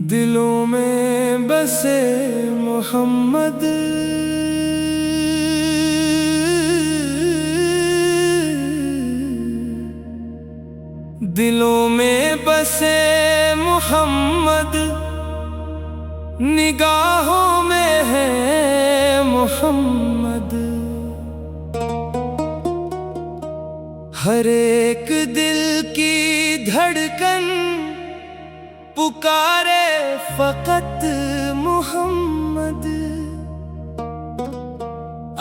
दिलों में बसे मोहम्मद, दिलों में बसे मोहम्मद, निगाहों में है मोहम्मद। हर एक दिल की धड़कन पुकारे फकत मोहम्मद।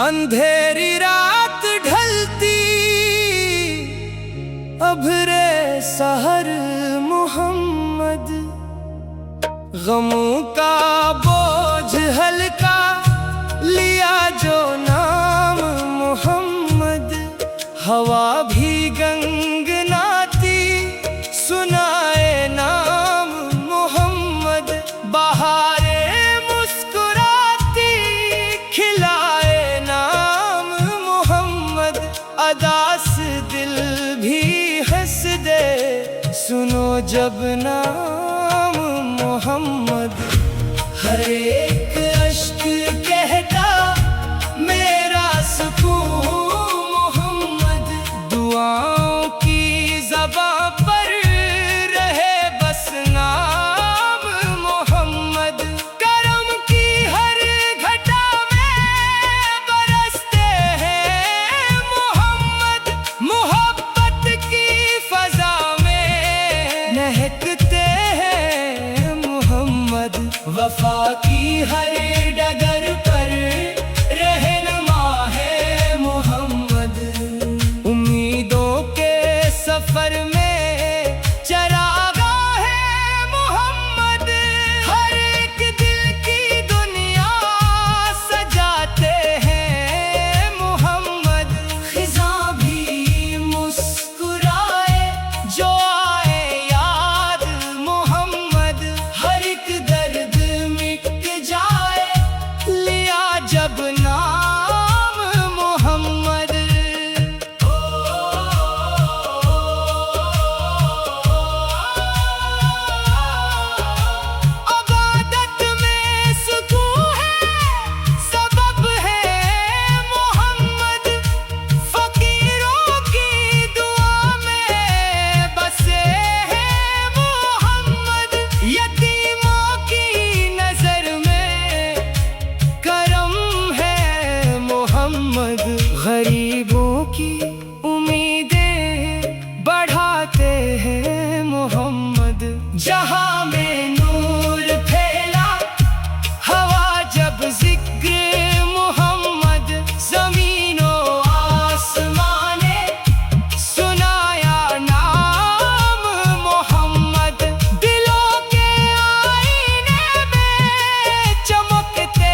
अंधेरी रात ढलती अभरे सहर मोहम्मद। गमों का बोझ हल्का लिया जो नाम मोहम्मद। हवा भी गंगनाती सुनाए नाम मोहम्मद। बहारें मुस्कुराती खिलाए नाम मोहम्मद। अदास दिल भी हंस दे सुनो जब नाम मोहम्मद। हर एक अश्क कहता मेरा सुकून मोहम्मद। दुआओं की ज़बां पर रहे बस नाम मोहम्मद। करम की हर घटा में बरसते हैं मोहम्मद। मोहब्बत की फ़ज़ा में महकते हैं मोहम्मद। वफ़ा की हर डगर पर रहनुमा है मोहम्मद। उम्मीदों के सफर में चरागा है मोहम्मद। हर एक दिल की दुनिया सजाते हैं मोहम्मद। खिज़ां भी मुस्कुराए जो आए याद मोहम्मद। हर एक दर्द मिट जाए लिया जब नाम मोहम्मद। अबादत में सुकून है सबब है मोहम्मद। फकीरों की दुआ में बसे हैं मोहम्मद। यतीमों की नजर में करम है मोहम्मद। गरीबों की उम्मीदें बढ़ाते हैं मोहम्मद। जहां में नूर फैला हवा जब जिक्र मोहम्मद। ज़मीनो आसमाने सुनाया नाम मोहम्मद। दिलों के आईने में चमकते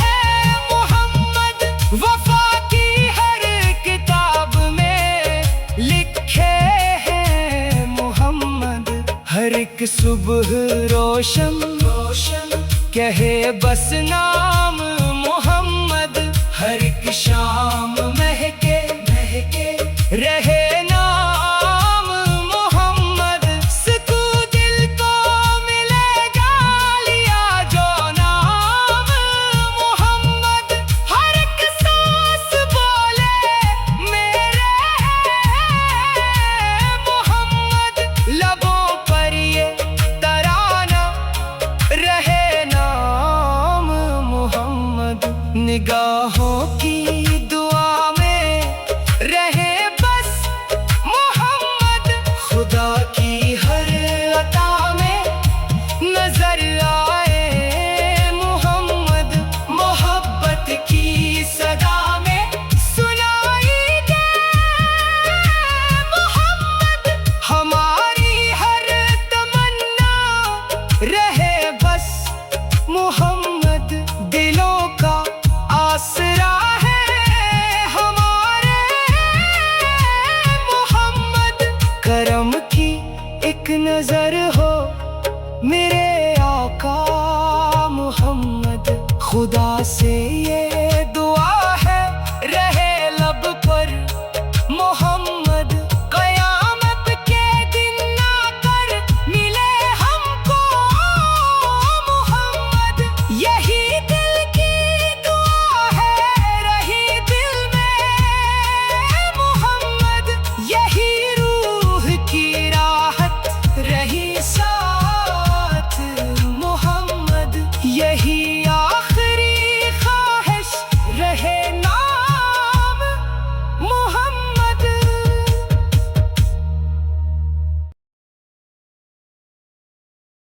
हैं मोहम्मद। वफ़ा की हर किताब में लिखे हैं मोहम्मद। हर एक सुबह रोशन रोशन कहे बस नाम मोहम्मद। हर एक शाम महके महके रहे नाम मोहम्मद। सुकून दिल को मिलेगा लिया जो नाम मोहम्मद। हर एक सांस बोले मेरे मोहम्मद। लबों पर ये तराना रहे नाम मोहम्मद। निगाहों की दुआ में रहे बस मोहम्मद। खुदा की हर अता में नजर आए मोहम्मद। मोहब्बत की सदा में सुनाई दे मोहम्मद। हमारी हर तमन्ना रहे बस मोहम्मद। दिलों का आसरा है हमारे मोहम्मद। करम की एक नजर हो मेरे